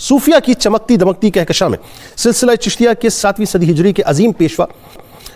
صوفیہ کی چمکتی دمکتی کہکشاں میں سلسلہ چشتیہ کے 7ویں صدی ہجری کے عظیم پیشوا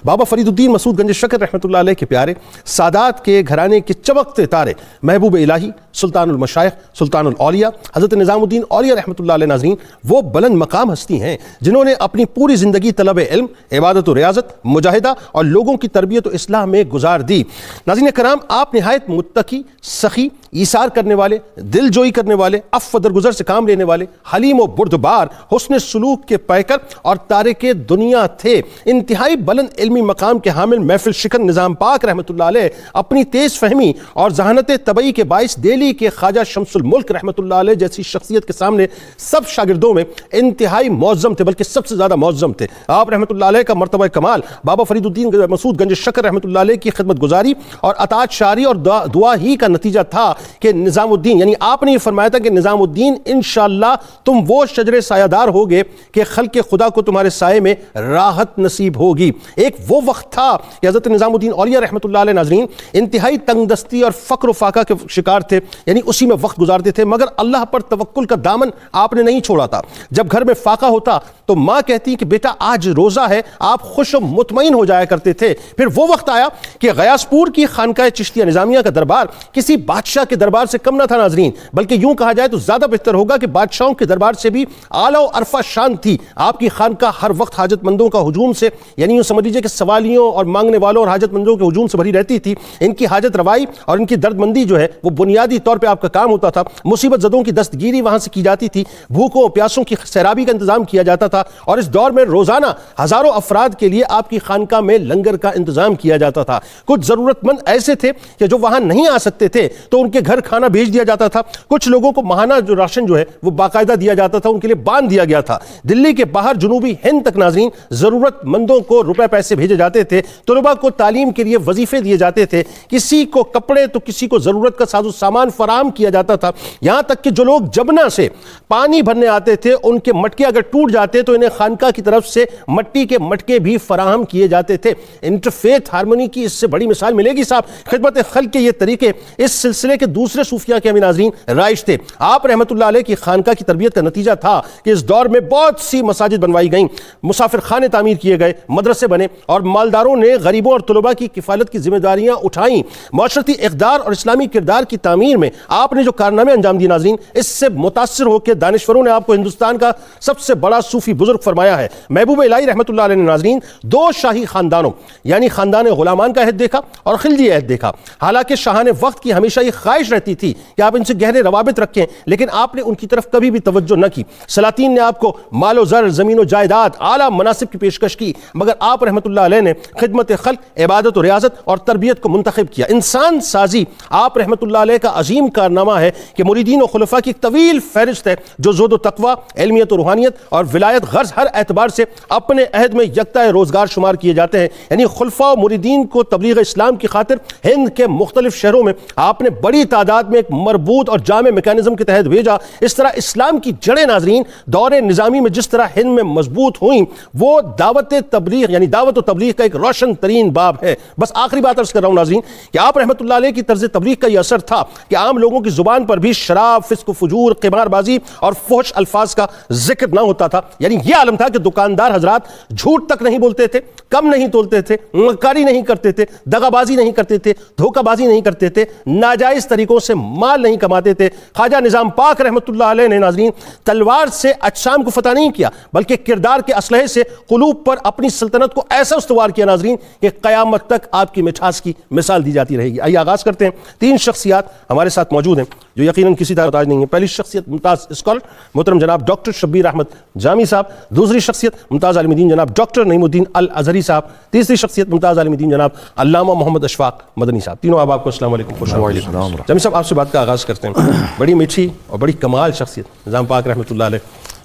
بابا فرید الدین مسعود گنج شکر رحمۃ اللہ علیہ کے پیارے، سادات کے گھرانے کے چمکتے تارے، محبوب الہی، سلطان المشائخ، سلطان الاولیاء، حضرت نظام الدین اولیاء رحمۃ اللہ علیہ ناظرین، وہ بلند مقام ہستی ہیں جنہوں نے اپنی پوری زندگی طلب علم، عبادت و ریاضت، مجاہدہ اور لوگوں کی تربیت و اصلاح میں گزار دی۔ ناظرین کرام، آپ نہایت متقی، سخی، ایثار کرنے والے، دل جوئی کرنے والے، عفو درگزر سے کام لینے والے، حلیم و بردبار، حسن سلوک کے پیکر اور تارک دنیا تھے۔ انتہائی بلند علمی مقام کے حامل محفل شکن نظام پاک رحمۃ اللہ علیہ اپنی تیز فہمی اور ذہانت طبعی کے باعث دہلی کے خواجہ شمس الملک رحمۃ اللہ علیہ جیسی شخصیت کے سامنے سب شاگردوں میں انتہائی معظم تھے، بلکہ سب سے زیادہ معظم تھے۔ آپ رحمۃ اللہ علیہ کا مرتبہ کمال بابا فرید الدین مسعود گنج شکر رحمۃ اللہ علیہ کی خدمت گزاری اور اطاعت شاری اور دعا ہی کا نتیجہ تھا کہ نظام الدین، یعنی آپ نے یہ فرمایا تھا کہ نظام الدین انشاءاللہ تم وہ شجر سایہ دار ہوگے کہ خلق خدا کو تمہارے سائے میں راحت نصیب ہوگی۔ ایک وہ وقت تھا کہ حضرت نظام الدین اولیاء رحمۃ اللہ علیہ ناظرین انتہائی تنگ دستی اور فقر و فاقہ کے شکار تھے، یعنی اسی میں وقت گزارتے تھے، مگر اللہ پر توکل کا دامن آپ نے نہیں چھوڑا تھا۔ جب گھر میں فاقہ ہوتا تو ماں کہتی کہ بیٹا آج روزہ ہے، آپ خوش و مطمئن ہو جایا کرتے تھے۔ پھر وہ وقت آیا کہ غیاث پور کی خانقاہ چشتیہ نظامیہ کا دربار کسی بادشاہ کے دربار سے کم نہ تھا ناظرین، بلکہ یوں کہا جائے تو زیادہ بہتر ہوگا کہ بادشاہوں کے دربار سے بھی اعلیٰ و عرفہ شان تھی۔ آپ کی خانقاہ ہر وقت حاجت مندوں کا ہجوم سے، یعنی یوں سمجھ لیجیے کہ سوالیوں اور مانگنے والوں اور حاجت مندوں کے ہجوم سے بھری رہتی تھی۔ ان کی حاجت روائی اور ان کی درد مندی جو ہے وہ بنیادی طور پہ آپ کا کام ہوتا تھا۔ مصیبت زدوں کی دستگیری وہاں سے کی جاتی تھی، بھوکوں اور پیاسوں کی سیرابی کا انتظام کیا جاتا تھا، اور اس دور میں روزانہ ہزاروں افراد کے لیے آپ کی خانقاہ میں لنگر کا انتظام کیا جاتا تھا۔ کچھ ضرورت مند ایسے تھے کہ جو وہاں نہیں آ سکتے تھے تو ان کے گھر کھانا بھیج دیا جاتا تھا۔ کچھ لوگوں کو ماہانہ جو راشن جو ہے وہ باقاعدہ دیا جاتا تھا، ان کے لیے باندھ دیا گیا تھا۔ دلی کے باہر جنوبی ہند تک ناظرین ضرورت مندوں کو روپے پیسے بھیجے جاتے تھے، طلباء کو تعلیم کے لیے وظیفے دیے جاتے تھے، کسی کو کپڑے تو کسی کو ضرورت کا ساز و سامان فراہم کیا جاتا تھا۔ یہاں تک کہ جو لوگ جبنا سے پانی بھرنے آتے تھے ان کے مٹکے اگر ٹوٹ جاتے تو انہیں خانقاہ کی طرف سے مٹی کے مٹکے بھی فراہم کیے جاتے تھے۔ انٹرفیتھ ہارمونی کی اس سے بڑی مثال ملے گی صاحب؟ خدمت خلق کے یہ طریقے اس سلسلے کے دوسرے صوفیاء کے ہمیں ناظرین رائج تھے۔ آپ رحمت اللہ علیہ کی خانقاہ کی تربیت کا نتیجہ تھا کہ اس دور میں بہت سی مساجد بنوائی گئیں، مسافر خانے تعمیر کیے گئے، مدرسے بنے، اور مالداروں نے غریبوں اور طلباء کی کفالت کی ذمہ داریاں اٹھائیں۔ معاشرتی اقدار اور اسلامی کردار کی تعمیر میں آپ نے جو کارنامے انجام دیے ناظرین، اس سے متاثر ہو کے دانشوروں نے آپ کو ہندوستان کا سب سے بڑا صوفی بزرگ فرمایا ہے۔ محبوب الہی رحمت اللہ علیہ نے ناظرین دو شاہی خاندانوں یعنی خاندان غلامان کا عہد دیکھا اور خلجی عہد دیکھا۔ حالانکہ شاہان وقت کی ہمیشہ یہ خواہش رہتی تھی کہ آپ ان سے گہرے روابط رکھیں، لیکن آپ نے ان کی طرف کبھی بھی توجہ نہ کی۔ سلاطین نے آپ کو مال و زر، زمین و جائیداد، اعلیٰ مناصب کی پیشکش کی، مگر آپ رحمت اللہ علیہ نے خدمت خلق، عبادت و ریاضت اور تربیت کو منتخب کیا۔ انسان سازی آپ رحمت اللہ علیہ کا عظیم کارنامہ ہے کہ مریدین و خلفاء کی طویل فہرست ہے جو زہد و تقوی، علمیت و روحانیت اور ولایت غرض ہر اعتبار سے اپنے عہد میں یکتا روزگار شمار کیے جاتے ہیں۔ یعنی خلفاء و مریدین کو تبلیغ اسلام کی خاطر ہند کے مختلف شہروں میں آپ نے بڑی تعداد میں ایک مربوط اور جامع میکانزم کے تحت بھیجا۔ اس طرح اسلام کی جڑیں ناظرین دور نظامی میں جس طرح ہند میں مضبوط ہوئیں، وہ دعوت تبلیغ یعنی دعوت و تبلیغ کا ایک روشن ترین باب ہے۔ بس آخری بات عرض کر رہا ہوں ناظرین کہ آپ رحمت اللہ علیہ کی طرز تبلیغ کا یہ اثر تھا کہ عام لوگوں کی زبان پر بھی شراب، فسق و فجور، قمار بازی اور فحش الفاظ کا ذکر نہ ہوتا تھا۔ یعنی یہ عالم تھا کہ دکاندار حضرات جھوٹ تک نہیں بولتے تھے، کم نہیں تولتے تھے، مکاری نہیں کرتے تھے، دغا بازی نہیں کرتے تھے، دھوکہ بازی نہیں کرتے تھے، ناجائز طریقوں سے مال نہیں کماتے تھے۔ خواجہ نظام پاک رحمت اللہ علیہ نے ناظرین تلوار سے اجسام کو فتح نہیں کیا، بلکہ کردار کے اسلحے سے قلوب پر اپنی سلطنت کو ایسا استوار کیا ناظرین کہ قیامت تک آپ کی مٹھاس کی مثال دی جاتی رہے گی۔ آئیے آغاز کرتے ہیں۔ تین شخصیات ہمارے ساتھ موجود ہیں جو یقیناً کسی طرح محتاج نہیں ہیں۔ پہلی شخصیت ممتاز اسکالر محترم جناب ڈاکٹر شبیر احمد جامی صاحب، دوسری شخصیت ممتاز عالم دین جناب ڈاکٹر نعیم الدین الازہری صاحب، تیسری شخصیت ممتاز عالم دین جناب علامہ محمد اشفاق مدنی صاحب۔ تینوں آپ کو السلام علیکم، خوش آمدید۔ جامی صاحب آپ سے بات کا آغاز کرتے ہیں۔ بڑی میٹھی اور بڑی کمال شخصیت نظام پاک رحمۃ اللہ علیہ،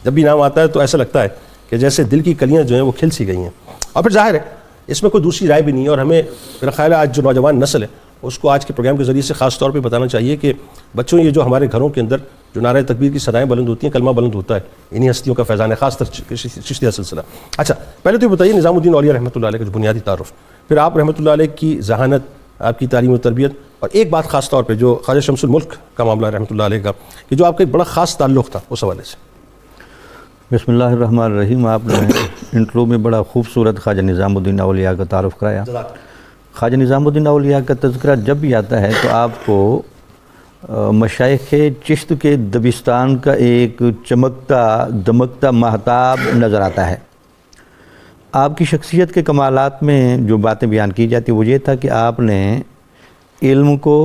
جب بھی نام آتا ہے تو ایسا لگتا ہے کہ جیسے دل کی کلیاں جو ہیں وہ کھل سی گئی ہیں، اور پھر ظاہر ہے اس میں کوئی دوسری رائے بھی نہیں ہے۔ اور ہمیں میرا خیال ہے آج جو نوجوان نسل ہے اس کو آج کے پروگرام کے ذریعے سے خاص طور پہ بتانا چاہیے کہ بچوں یہ جو ہمارے گھروں کے اندر جو نعرہ تکبیر کی صدائیں بلند ہوتی ہیں، کلمہ بلند ہوتا ہے، انہی ہستیوں کا فیضان ہے، خاص طر چشتیہ سلسلہ۔ اچھا پہلے تو یہ بتائیے نظام الدین اولیاء رحمۃ اللہ علیہ کا جو بنیادی تعارف، پھر آپ رحمۃ اللہ علیہ کی ذہانت، آپ کی تعلیم و تربیت، اور ایک بات خاص طور پہ جو خواجہ شمس الملک کا معاملہ رحمۃ اللہ علیہ کا کہ جو آپ کا ایک بڑا خاص تعلق تھا اس حوالے سے۔ بسم اللہ الرحمن الرحیم. آپ نے انٹرو میں بڑا خوبصورت خواجہ نظام الدین اولیاء کا تعارف کرایا. خواجہ نظام الدین اولیاء کا تذکرہ جب بھی آتا ہے تو آپ کو مشائخ چشت کے دبستان کا ایک چمکتا دمکتا مہتاب نظر آتا ہے. آپ کی شخصیت کے کمالات میں جو باتیں بیان کی جاتی وہ یہ تھا کہ آپ نے علم کو،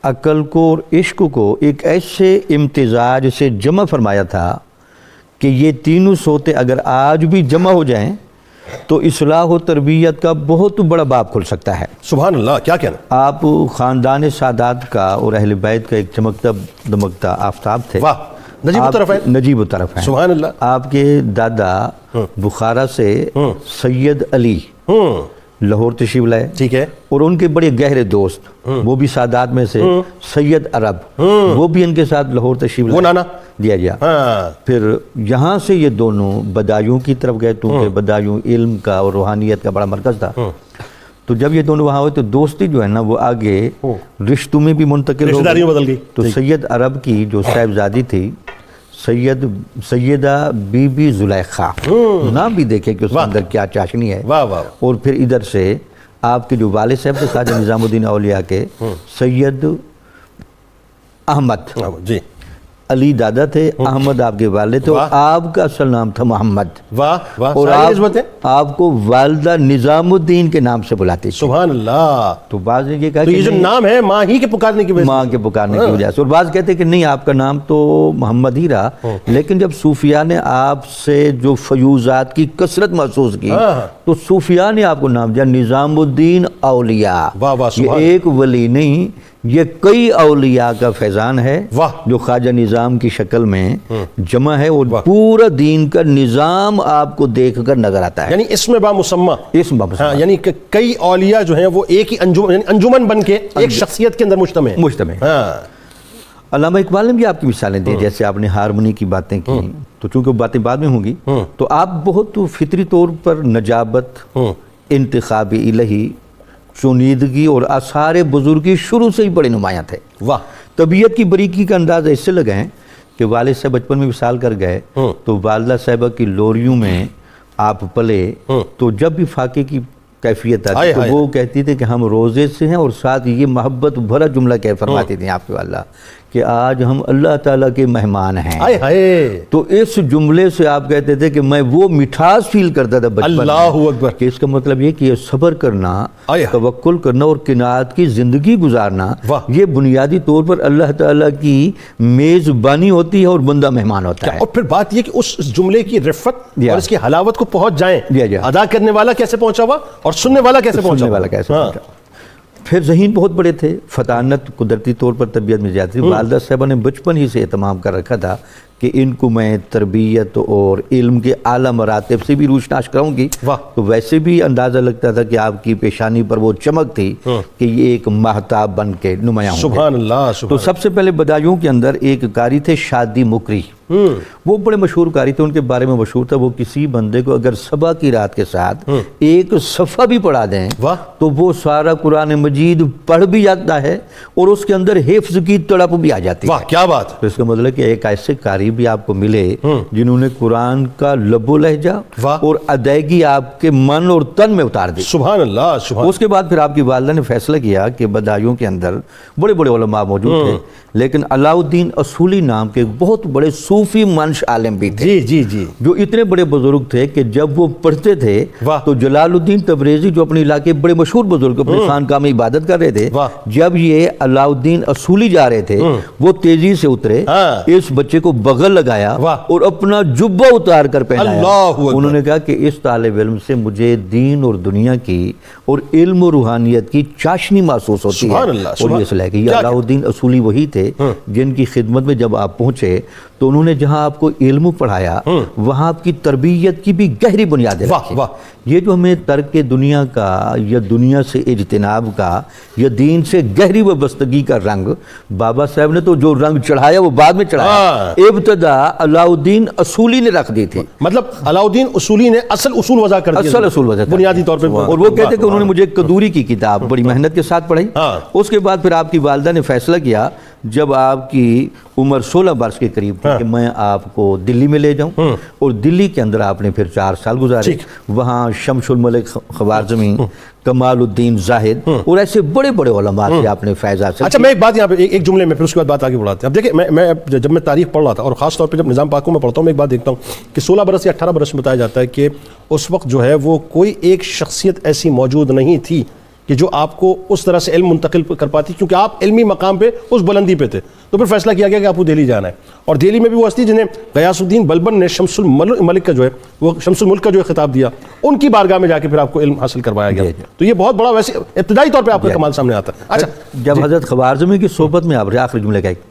عقل کو اور عشق کو ایک ایسے امتزاج سے جمع فرمایا تھا کہ یہ تینوں صوتیں اگر آج بھی جمع ہو جائیں تو اصلاح و تربیت کا بہت بڑا باب کھل سکتا ہے. سبحان اللہ، کیا کہنا. آپ خاندان سادات کا اور اہل بیت کا ایک چمکتا دمکتا آفتاب تھے. واہ، نجیب الطرف ہیں. نجیب الطرف ہیں. سبحان اللہ. آپ کے دادا بخارا سے سید علی لاہور تشریف لائے. ٹھیک ہے. اور ان کے بڑے گہرے دوست وہ بھی سادات میں سے سید عرب، وہ بھی ان کے ساتھ لاہور تشریف لائے. وہ نانا دیا گیا. پھر یہاں سے یہ دونوں بدایوں کی طرف گئے کیونکہ بدایوں علم کا اور روحانیت کا بڑا مرکز تھا. تو جب یہ دونوں وہاں ہوئے تو دوستی جو ہے نا وہ آگے رشتوں میں بھی منتقل ہو گئی. بدل گئی. تو سید عرب کی جو صاحبزادی تھی سیدہ بی بی زلیخا، نام بھی دیکھیں کہ اس کے اندر کیا چاشنی ہے. واہ واہ. اور پھر ادھر سے آپ کے جو والد صاحب تھے خواجہ نظام الدین اولیاء کے سید احمد جی. علی دادا تھے، احمد آپ کے والد تھے، اور آپ کا اصل نام تھا محمد. واہ واہ. اور آپ کو والدہ نظام الدین کے نام سے بلاتے تھے. سبحان اللہ. تو بعض نے یہ کہا تو یہ جو نام ہے ماں ہی کے پکارنے کی وجہ سے، ماں کے پکارنے کی وجہ سے. اور بعض کہتے ہیں کہ نہیں، آپ کا نام تو محمد ہی رہا، لیکن جب صوفیاء نے آپ سے جو فیوزات کی کثرت محسوس کی تو صوفیاء نے آپ کو نام دیا نظام الدین اولیاء. یہ ایک ولی نہیں، یہ کئی اولیاء کا فیضان ہے جو خواجہ نظام کی شکل میں جمع ہے، اور پورا دین کا نظام آپ کو دیکھ کر نظر آتا ہے. یعنی اسم با مسمہ. اسم با مسمہ. یعنی کئی اولیاء جو ہیں وہ ایک ہی انجمن بن کے ایک شخصیت کے اندر مجتمع ہیں. علامہ اقبال نے بھی آپ کی مثالیں دی، جیسے آپ نے ہارمونی کی باتیں کی، تو چونکہ باتیں بعد میں ہوں گی تو آپ بہت فطری طور پر نجابت، انتخاب الہی، چنیدگی اور آثار بزرگی شروع سے ہی بڑے نمایاں تھے. واہ. طبیعت کی باریکی کا اندازہ اس سے لگائیں کہ والد صاحب بچپن میں وصال کر گئے تو والدہ صاحبہ کی لوریوں میں آپ پلے، تو جب بھی فاقے کی کیفیت آتی تو وہ کہتی تھی کہ ہم روزے سے ہیں، اور ساتھ یہ محبت بھرا جملہ کہہ فرماتی تھیں آپ کی والدہ کہ آج ہم اللہ تعالیٰ کے مہمان ہیں. تو اس جملے سے آپ کہتے تھے کہ میں وہ مٹھاس فیل کرتا تھا بچپن میں. اللہ اکبر. کہ اس کا مطلب یہ کہ یہ صبر کرنا، توکل کرنا اور قناعت کی زندگی گزارنا، یہ بنیادی طور پر اللہ تعالیٰ کی میزبانی ہوتی ہے اور بندہ مہمان ہوتا ہے. اور پھر بات یہ کہ اس جملے کی رفت اور اس کی حلاوت کو پہنچ جائیں، ادا کرنے والا کیسے پہنچا ہوا اور سننے والا کیسے پہنچا. پھر ذہین بہت بڑے تھے، فطانت قدرتی طور پر طبیعت میں زیادہ تھی. والدہ صاحبہ نے بچپن ہی سے اہتمام کر رکھا تھا کہ ان کو میں تربیت اور علم کے اعلیٰ مراتب سے بھی روشناس کراؤں گی. تو ویسے بھی اندازہ لگتا تھا کہ آپ کی پیشانی پر وہ چمک تھی کہ یہ ایک مہتاب بن کے نمایاں ہوں گے. سبحان اللہ. تو سب سے پہلے بدایوں کے اندر ایک قاری تھے شادی مکری. وہ بڑے مشہور قاری تھے، ان کے بارے میں مشہور تھا وہ کسی بندے کو اگر صبح کی رات کے ساتھ ایک صفحہ بھی پڑھا دیں تو وہ سارا قرآن مجید پڑھ بھی جاتا ہے اور اس کے اندر حفظ کی تڑپ بھی آ جاتی ہے. واہ کیا بات. تو اس کا مطلب کہ ایک ایسے قاری بھی آپ کو ملے جنہوں نے قرآن کا لب و لہجہ اور ادائیگی آپ کے من اور تن میں اتار دی. سبحان اللہ. اس کے بعد پھر آپ کی والدہ نے فیصلہ کیا کہ بدایوں کے اندر بڑے بڑے علماء موجود تھے، لیکن علاء الدین اصولی نام کے بہت بڑے صوفی منش عالم بھی تھے. جو اتنے بڑے بزرگ تھے کہ جب وہ پڑھتے تھے تو جلال الدین تبریزی جو اپنے علاقے بڑے مشہور بزرگ اپنے خانقاہ میں عبادت کر رہے تھے، جب یہ علاء الدین اصولی جا رہے تھے وہ تیزی سے اترے، اس بچے کو بغل لگایا اور اپنا جبہ اتار کر پہنایا. انہوں نے کہا کہ اس طالب علم سے مجھے دین اور دنیا کی اور علم و روحانیت کی چاشنی محسوس ہوتی ہے. اور یہ صلاح کہ یہ علاء الدین اصولی وہی تھے جن کی خدمت میں جب آپ پہنچے تو انہوں نے جہاں آپ کو علم پڑھایا وہاں آپ کی تربیت کی بھی گہری بنیادیں رکھی. یہ جو ہمیں ترک دنیا کا یا دنیا سے اجتناب کا یا دین سے گہری وابستگی کا رنگ، بابا صاحب نے تو جو رنگ چڑھایا وہ بعد میں چڑھایا، ابتدا علاء الدین اصولی نے رکھ دی تھی. مطلب علاء الدین اصولی نے اصل اصول وضع کر دیا، اصل اصول وضع بنیادی طور پر. اور وہ کہتے کہ انہوں نے مجھے قدوری کی کتاب بڑی محنت کے ساتھ پڑھی. اس کے بعد پھر آپ کی والدہ نے فیصلہ کیا جب آپ کی عمر 16 برس کے قریب تھی کہ میں آپ کو دلی میں لے جاؤں، اور دلی کے اندر آپ نے پھر 4 سال گزارے، وہاں شمس الملک خوارزمی، کمال الدین زاہد اور ایسے بڑے بڑے علماء سے آپ نے فیض حاصل. اچھا میں ایک بات یہاں پہ ایک جملے میں پھر اس کے بعد بات آگے بڑھاتے ہیں. اب دیکھیں میں جب میں تاریخ پڑھ رہا تھا اور خاص طور پہ جب نظام پاک کو میں پڑھتا ہوں میں ایک بات دیکھتا ہوں کہ 16 برس یا 18 برس میں بتایا جاتا ہے کہ اس وقت جو ہے وہ کوئی ایک شخصیت ایسی موجود نہیں تھی کہ جو آپ کو اس طرح سے علم منتقل کر پاتی، کیونکہ آپ علمی مقام پہ اس بلندی پہ تھے. تو پھر فیصلہ کیا گیا کہ آپ کو دہلی جانا ہے، اور دہلی میں بھی وہ ہستی جنہیں غیاث الدین بلبن نے شمس الملک کا جو ہے وہ شمس الملک کا جو ہے خطاب دیا، ان کی بارگاہ میں جا کے پھر آپ کو علم حاصل کروایا گیا. تو یہ بہت بڑا ویسے ابتدائی طور پہ آپ کا کمال سامنے آتا ہے. اچھا جب حضرت خوارزمی کی صحبت میں آپ آخری جملے کہے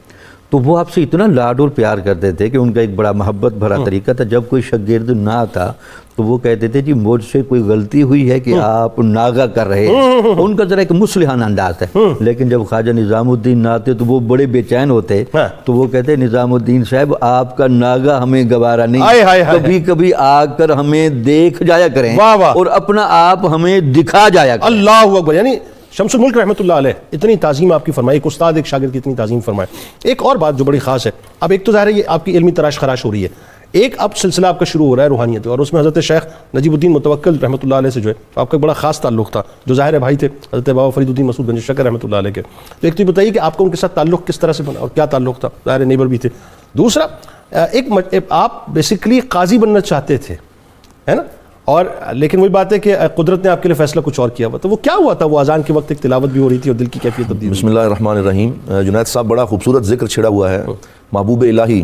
تو وہ آپ سے اتنا لاڈ اور پیار کرتے تھے کہ ان کا ایک بڑا محبت بھرا طریقہ تھا. جب کوئی شاگرد نہ آتا تو وہ کہتے تھے جی مجھ سے کوئی غلطی ہوئی ہے کہ آپ ناغہ کر رہے ہیں. ان کا ذرا ایک مصلحانہ انداز ہے. لیکن جب خواجہ نظام الدین نہ آتے تو وہ بڑے بے چین ہوتے، تو وہ کہتے نظام الدین صاحب آپ کا ناغہ ہمیں گوارا نہیں، کبھی کبھی آ کر ہمیں دیکھ جایا کریں اور اپنا آپ ہمیں دکھا جایا کریں. اللہ اکبر. یعنی شمس الملک رحمۃ اللہ علیہ اتنی تعظیم آپ کی فرمائی، ایک استاد ایک شاگرد کی اتنی تعظیم فرمائے. ایک اور بات جو بڑی خاص ہے، اب ایک تو ظاہر ہے یہ آپ کی علمی تراش خراش ہو رہی ہے، ایک اب سلسلہ آپ کا شروع ہو رہا ہے روحانیت، اور اس میں حضرت شیخ نجیب الدین متوکل رحمۃ اللہ علیہ سے جو ہے آپ کا ایک بڑا خاص تعلق تھا، جو ظاہر بھائی تھے حضرت بابا فرید الدین مسعود گنج شکر رحمۃ اللہ علیہ کے. تو ایک تو یہ بتائیے کہ آپ کا ان کے ساتھ تعلق کس طرح سے بنا اور کیا تعلق تھا؟ ظاہر نیبر بھی تھے. دوسرا آپ بیسیکلی قاضی بننا چاہتے تھے، ہے نا، اور لیکن وہی بات ہے کہ قدرت نے آپ کے لیے فیصلہ کچھ اور کیا ہوا. تو وہ کیا ہوا تھا؟ وہ اذان کے وقت ایک تلاوت بھی ہو رہی تھی اور دل کی کیفیت تبدیل. بسم اللہ الرحمن الرحیم. جنید صاحب بڑا خوبصورت ذکر چھڑا ہوا ہے محبوب الہی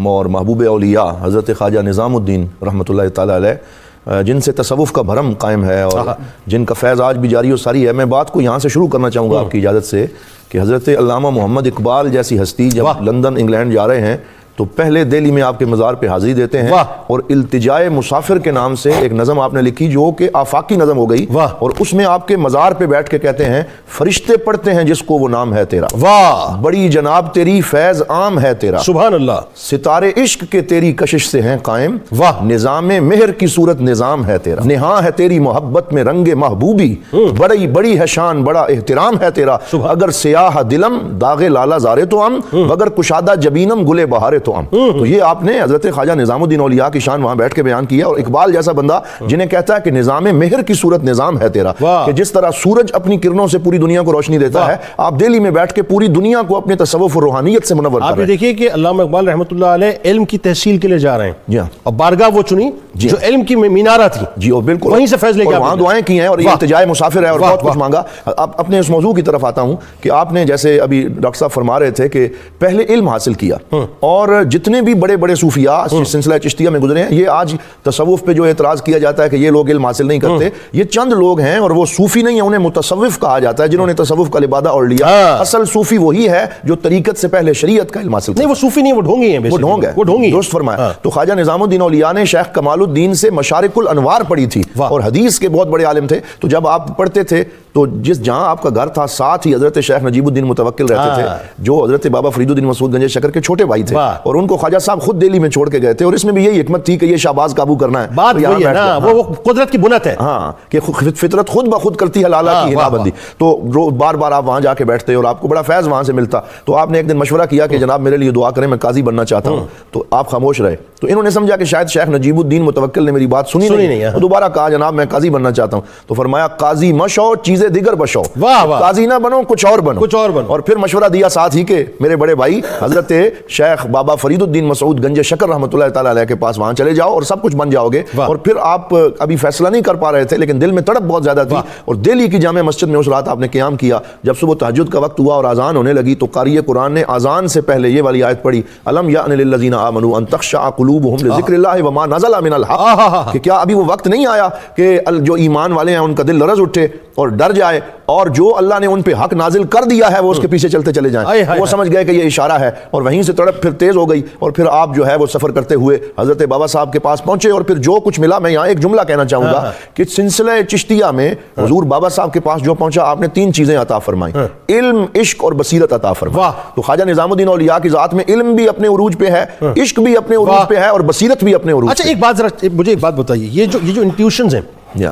اور محبوب اولیاء حضرت خواجہ نظام الدین رحمۃ اللہ تعالیٰ علیہ، جن سے تصوف کا بھرم قائم ہے اور جن کا فیض آج بھی جاری و ساری ہے. میں بات کو یہاں سے شروع کرنا چاہوں گا آپ کی اجازت سے کہ حضرت علامہ محمد اقبال جیسی ہستی جب لندن انگلینڈ جا رہے ہیں تو پہلے دہلی میں آپ کے مزار پہ حاضری دیتے ہیں، اور التجائے مسافر کے نام سے ایک نظم آپ نے لکھی جو کہ آفاقی نظم ہو گئی، اور اس میں آپ کے مزار پہ بیٹھ کے کہتے ہیں فرشتے پڑھتے ہیں جس کو وہ نام ہے تیرا، واہ بڑی جناب تیری فیض عام ہے تیرا، سبحان اللہ ستارے عشق کے تیری کشش سے ہیں قائم، واہ نظام مہر کی صورت نظام ہے تیرا، نہاں ہے تیری محبت میں رنگ محبوبی، بڑی بڑی ہے شان بڑا احترام ہے تیرا، اگر سیاہ دلم داغ لالا زارے تو ہم، مگر کشادہ جبینم گلے بہارے تو ہم. تو یہ آپ نے حضرت خواجہ نظام الدین اولیاء کی شان وہاں بیٹھ کے بیان کیا. اور اقبال جیسا بندہ جنہیں کہتا ہے کہ نظام مہر کی صورت نظام ہے تیرا، کہ جس طرح سورج اپنی کرنوں سے پوری دنیا کو روشنی دیتا ہے، آپ دہلی میں بیٹھ کے پوری دنیا کو اپنے تصوف اور روحانیت سے منور کر رہے ہیں. آپ دیکھیے کہ علامہ اقبال رحمۃ اللہ علیہ علم کی تحصیل کے لیے جا رہے ہیں، اور بارگاہ وہ چنی جو علم کی مینارہ تھی، جی اور بالکل وہیں سے فیض لے کے وہاں دعائیں کی ہیں اور یہ التجائے مسافر ہے اور بہت کچھ مانگا. اب اپنے اس موضوع کی طرف آتا ہوں کہ آپ نے جیسے ابھی ڈاکٹر صاحب فرما رہے تھے کہ پہلے علم حاصل کیا، اور جتنے بھی بڑے بڑے صوفیاء سلسلہ چشتیہ میں گزرے ہیں، یہ آج تصوف پہ جو اعتراض کیا جاتا ہے کہ یہ لوگ علم حاصل نہیں کرتے، یہ چند لوگ ہیں اور وہ صوفی نہیں ہیں، انہیں متصوف کہا جاتا ہے جنہوں نے تصوف کا لبادہ اوڑھ لیا. اصل صوفی وہی ہے جو طریقت سے پہلے شریعت کا علم حاصل کرتا ہے. نہیں وہ صوفی نہیں، وہ ڈھونگی ہیں، وہ ڈھونگ ہے، وہ ڈھونگی. درست فرمایا. تو خواجہ نظام الدین اولیاء نے شیخ کمال الدین سے مشارق الانوار پڑھی تھی اور حدیث کے بہت بڑے عالم تھے. تو جب آپ پڑھتے تھے تو جہاں آپ کا گھر تھا ساتھ ہی حضرت شیخ نجیب الدین متوکل رہتے تھے، جو حضرت بابا فرید الدین مسعود گنج شکر کے چھوٹے بھائی تھے، اور ان کو خواجہ صاحب خود دہلی میں چھوڑ کے گئے تھے. اور اس میں بھی یہی حکمت تھی کہ یہ شہباز قابو کرنا ہے، بات وہی ہے نا، وہ قدرت کی بنت ہے، ہاں کہ فطرت خود بخود کرتی ہے لالا کی ہنا بندی. تو بار بار آپ وہاں جا کے بیٹھتے اور آپ کو بڑا فیض وہاں سے ملتا. تو آپ نے ایک دن مشورہ کیا کہ جناب میرے لیے دعا کریں، میں قاضی بننا چاہتا ہوں. تو آپ خاموش رہے. تو انہوں نے سمجھا کہ شاید شیخ نجیب الدین متوکل نے میری بات سنی نہیں. تو دوبارہ کہا جناب میں قاضی بننا چاہتا ہوں. تو فرمایا قاضی مشو چیزیں دیگر بشو، قاضی نہ بنو کچھ اور بنو. اور پھر مشورہ دیا ساتھ ہی کہ میرے بڑے بھائی حضرت شیخ بابا فرید الدین مسعود گنج شکر رحمۃ اللہ تعالیٰ علیہ کے پاس وہاں چلے جاؤ اور سب کچھ بن جاؤ گے. اور پھر آپ ابھی فیصلہ نہیں کر پا رہے تھے لیکن دل میں تڑپ بہت زیادہ تھی. اور دہلی کی جامع مسجد میں اس رات آپ نے قیام کیا. جب صبح تہجد کا وقت ہوا اور اذان ہونے لگی تو قاری قرآن نے اذان سے پہلے یہ والی آیت پڑھی، الم یأن للذین آمنوا ان تخشع قلوبهم لذکر اللہ وما نزل من الحق، کہ کیا ابھی وہ وقت نہیں آیا کہ جو ایمان والے ہیں ان کا دل لرز اٹھے اور ڈر جائے، اور جو اللہ نے ان پہ حق نازل کر دیا ہے وہ اس کے پیچھے چلتے چلے جائیں. وہ سمجھ گئے کہ یہ اشارہ ہے اور وہیں سے تڑپ پھر تیز ہو گئی. اور پھر آپ جو ہے وہ سفر کرتے ہوئے حضرت بابا صاحب کے پاس پہنچے. اور پھر جو کچھ ملا، میں یہاں ایک جملہ کہنا چاہوں گا کہ سلسلہ چشتیہ میں حضور بابا صاحب کے پاس جو پہنچا آپ نے 3 چیزیں عطا فرمائیں، علم، عشق اور بصیرت عطا فرمائی. تو خواجہ نظام الدین اولیاء کی ذات میں علم بھی اپنے عروج پہ ہے، عشق بھی اپنے عروج پہ ہے اور بصیرت بھی اپنے عروج. اچھا ایک بات ذرا مجھے ایک بات بتائیے، یہ جو انٹیوشنز ہیں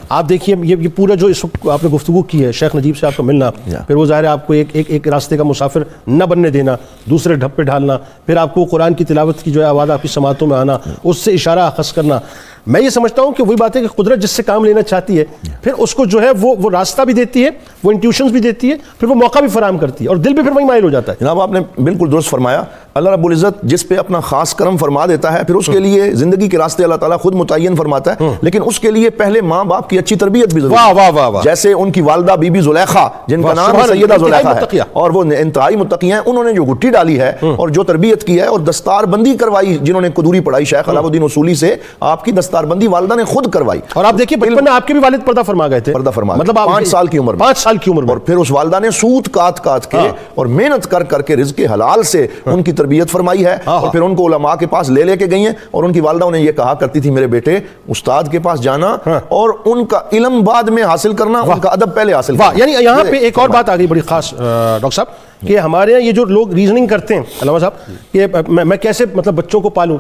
آپ دیکھیے یہ پورا جو اس وقت آپ نے گفتگو کی ہے، شیخ نجیب سے آپ کا ملنا، پھر وہ ظاہر ہے آپ کو ایک راستے کا مسافر نہ بننے دینا، دوسرے ڈھب پہ ڈھالنا، پھر آپ کو قرآن کی تلاوت کی جو ہے آواز آپ کی سماعتوں میں آنا، اس سے اشارہ اخذ کرنا. میں یہ سمجھتا ہوں کہ وہی بات ہے کہ قدرت جس سے کام لینا چاہتی ہے پھر اس کو جو ہے وہ راستہ بھی دیتی ہے، وہ انٹیوشنز بھی دیتی ہے، پھر وہ موقع بھی فراہم کرتی ہے، اور دل بھی پھر وہی مائل ہو جاتا ہے. جناب آپ نے بالکل درست فرمایا. اللہ رب العزت جس پہ اپنا خاص کرم فرما دیتا ہے پھر اس کے لیے زندگی کے راستے اللہ تعالیٰ خود متعین فرماتا ہے، لیکن اس کے لیے پہلے ماں باپ کی اچھی تربیت بھی ضروری ہے. واہ واہ واہ. جیسے ان کی والدہ بی بی زلیخا جن کا نام سیدہ زلیخا ہے اور وہ انتہائی متقیہ ہیں، انہوں نے جو گٹی ڈالی ہے اور جو تربیت کی ہے اور دستار بندی کروائی، جنہوں نے قدوری پڑھائی شیخ علاؤ الدین اصولی سے، آپ کی دستار بندی والدہ نے خود کروائی. اور آپ دیکھیے بچپن میں آپ کے بھی والد پردہ فرما گئے تھے، پردہ فرما، مطلب 5 سال کی عمر میں، 5 سال کی عمر میں، اور پھر اس والدہ نے سوت کاٹ کے اور محنت کر کے رزق حلال سے ان کی تربیت فرمائی ہے. اور پھر ان کو علماء کے پاس لے کے گئی ہیں، اور ان کی والدہ انہیں یہ کہا کرتی تھی میرے بیٹے استاد کے پاس جانا اور ان کا علم بعد میں حاصل کرنا، ان کا ادب پہلے حاصل کرنا. یعنی یہاں پہ ایک اور بات آ گئی بڑی خاص ڈاکٹر صاحب، کہ ہمارے یہاں یہ جو لوگ ریزننگ کرتے ہیں علامہ صاحب کہ میں کیسے مطلب بچوں کو پالوں،